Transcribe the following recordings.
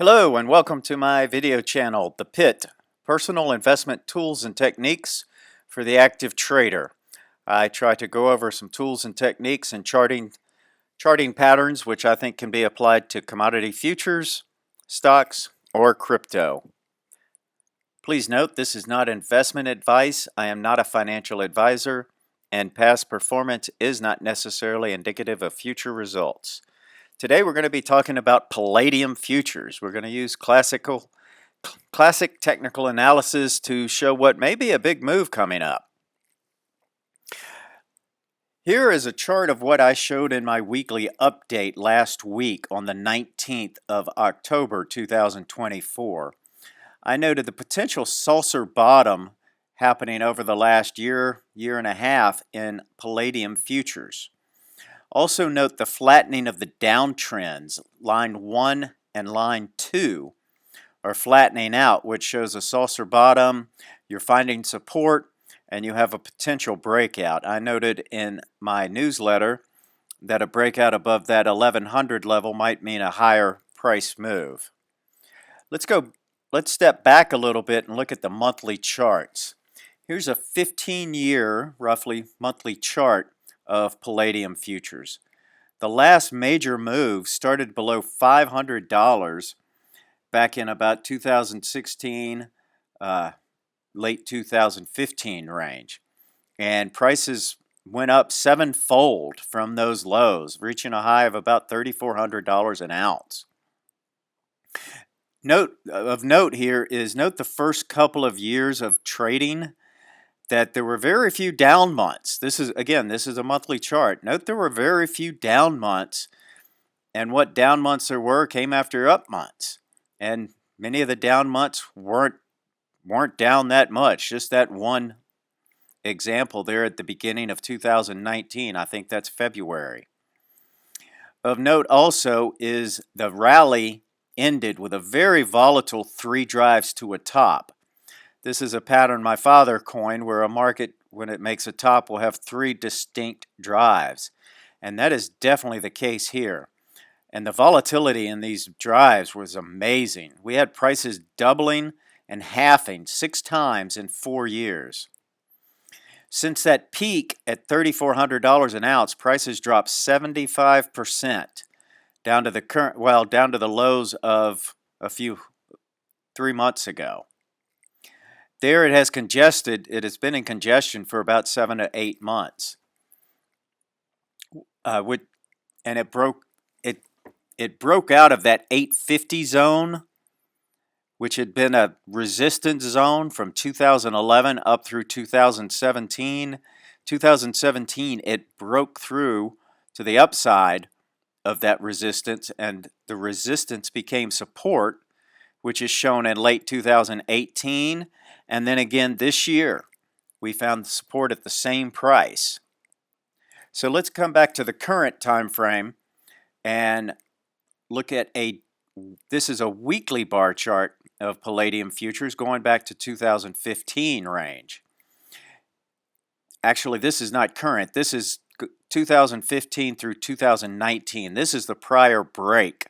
Hello and welcome to my video channel, The Pit, Personal Investment Tools and Techniques for the Active Trader. I try to go over some tools and techniques and charting patterns which I think can be applied to commodity futures, stocks, or crypto. Please note this is not investment advice. I am not a financial advisor, and past performance is not necessarily indicative of future results. Today we're going to be talking about Palladium futures. We're going to use classic technical analysis to show what may be a big move coming up. Here is a chart of what I showed in my weekly update last week on the 19th of October 2024. I noted the potential saucer bottom happening over the last year and a half in Palladium futures. Also note the flattening of the downtrends. Line 1 and line 2 are flattening out, which shows a saucer bottom. You're finding support and you have a potential breakout. I noted in my newsletter that a breakout above that 1100 level might mean a higher price move. Let's step back a little bit and look at the monthly charts. Here's a 15-year, roughly, monthly chart of Palladium futures. The last major move started below $500 back in about 2016, late 2015 range. And prices went up sevenfold from those lows, reaching a high of about $3,400 an ounce. Note here is the first couple of years of trading that there were very few down months. This is a monthly chart. Note there were very few down months, and what down months there were came after up months. And many of the down months weren't down that much, just that one example there at the beginning of 2019. I think that's February. Of note also is the rally ended with a very volatile 3 drives to a top. This is a pattern my father coined where a market, when it makes a top, will have 3 distinct drives. And that is definitely the case here. And the volatility in these drives was amazing. We had prices doubling and halving 6 times in 4 years. Since that peak at $3,400 an ounce, prices dropped 75% down to the lows of 3 months ago. There it has congested. It has been in congestion for about 7 to 8 months. And it broke out of that 850 zone, which had been a resistance zone from 2011 up through 2017. 2017, it broke through to the upside of that resistance, and the resistance became support, which is shown in late 2018. And then again this year, we found support at the same price. So let's come back to the current time frame and look at this is a weekly bar chart of Palladium futures going back to 2015 range. Actually, this is not current. This is 2015 through 2019. This is the prior break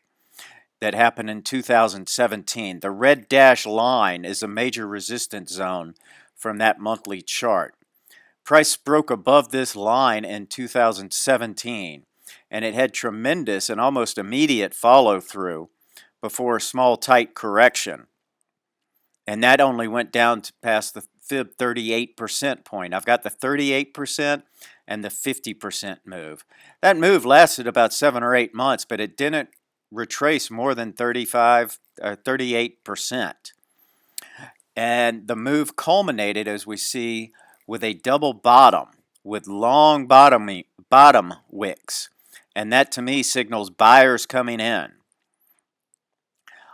that happened in 2017. The red dashed line is a major resistance zone from that monthly chart. Price broke above this line in 2017, and it had tremendous and almost immediate follow-through before a small tight correction. And that only went down to past the fib 38% point. I've got the 38% and the 50% move. That move lasted about 7 or 8 months, but it didn't retrace more than 38%. And the move culminated, as we see, with a double bottom with long bottom wicks. And that to me signals buyers coming in.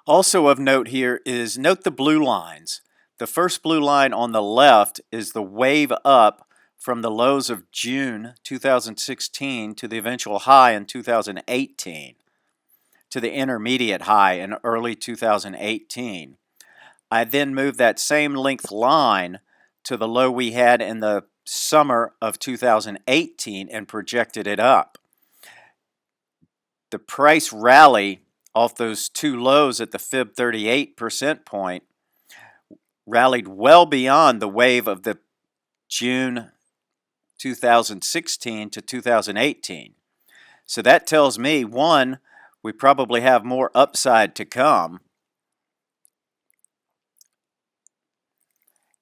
Also of note here is note the blue lines. The first blue line on the left is the wave up from the lows of June 2016 to the eventual high in 2018. To the intermediate high in early 2018. I then moved that same length line to the low we had in the summer of 2018 and projected it up. The price rally off those two lows at the Fib 38% point, rallied well beyond the wave of the June 2016 to 2018. So that tells me, one, we probably have more upside to come,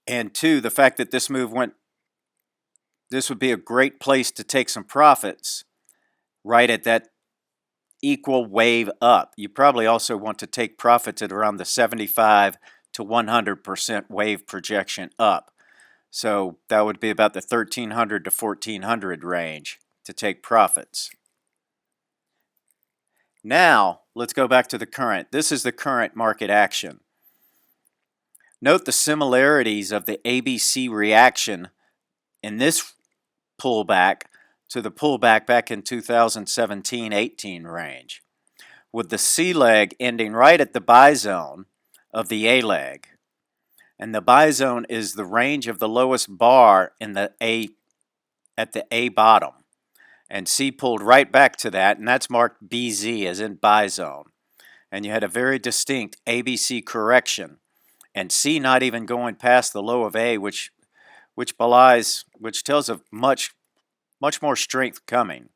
and two, the fact that this move went, this would be a great place to take some profits right at that equal wave up. You probably also want to take profits at around the 75 to 100% wave projection up. So that would be about the 1300 to 1400 range to take profits. Now, let's go back to the current. This is the current market action. Note the similarities of the ABC reaction in this pullback to the pullback back in 2017-18 range, with the C leg ending right at the buy zone of the A leg. And the buy zone is the range of the lowest bar in the A at the A bottom. And C pulled right back to that, and that's marked BZ as in buy zone. And you had a very distinct ABC correction, and C not even going past the low of A, which tells of much more strength coming.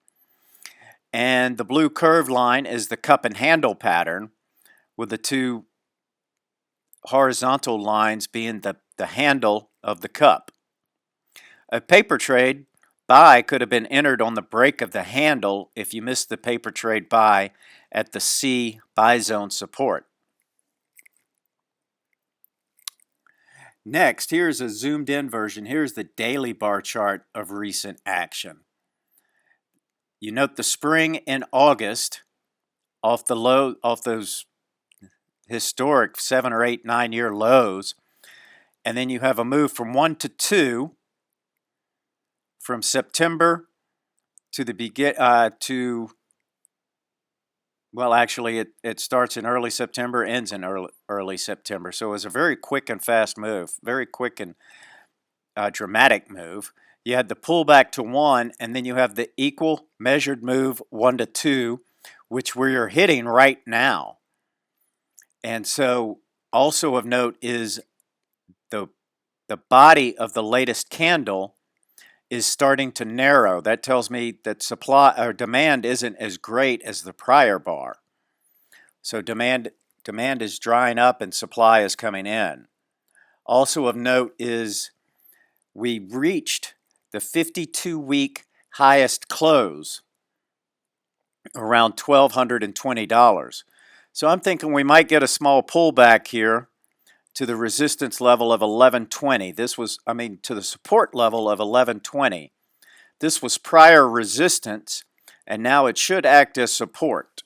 And the blue curved line is the cup and handle pattern, with the two horizontal lines being the handle of the cup. A paper trade buy could have been entered on the break of the handle if you missed the paper trade buy at the C buy zone support. Next, here's a zoomed in version. Here's the daily bar chart of recent action. You note the spring in August off those historic 7 or 8, 9 year lows, and then you have a move from 1 to 2 from September to the well, actually it starts in early September, ends in early September. So it was a very quick and fast move, very quick and dramatic move. You had the pullback to 1, and then you have the equal measured move 1 to 2, which we are hitting right now. And so also of note is the body of the latest candle is starting to narrow. That tells me that supply or demand isn't as great as the prior bar. So demand is drying up and supply is coming in. Also of note is we reached the 52-week highest close around $1,220. So I'm thinking we might get a small pullback here to the resistance level of 1120. To the support level of 1120. This was prior resistance, and now it should act as support.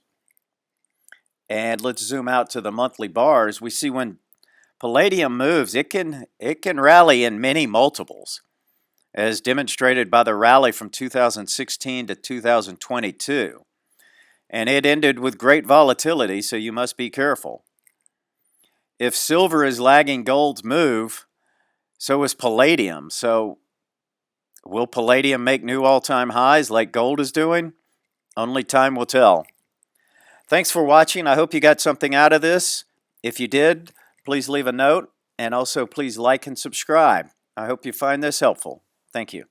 And let's zoom out to the monthly bars. We see when Palladium moves, it can rally in many multiples, as demonstrated by the rally from 2016 to 2022. And it ended with great volatility, so you must be careful. If silver is lagging gold's move, so is palladium. So will palladium make new all-time highs like gold is doing? Only time will tell. Thanks for watching. I hope you got something out of this. If you did, please leave a note, and also please like and subscribe. I hope you find this helpful. Thank you.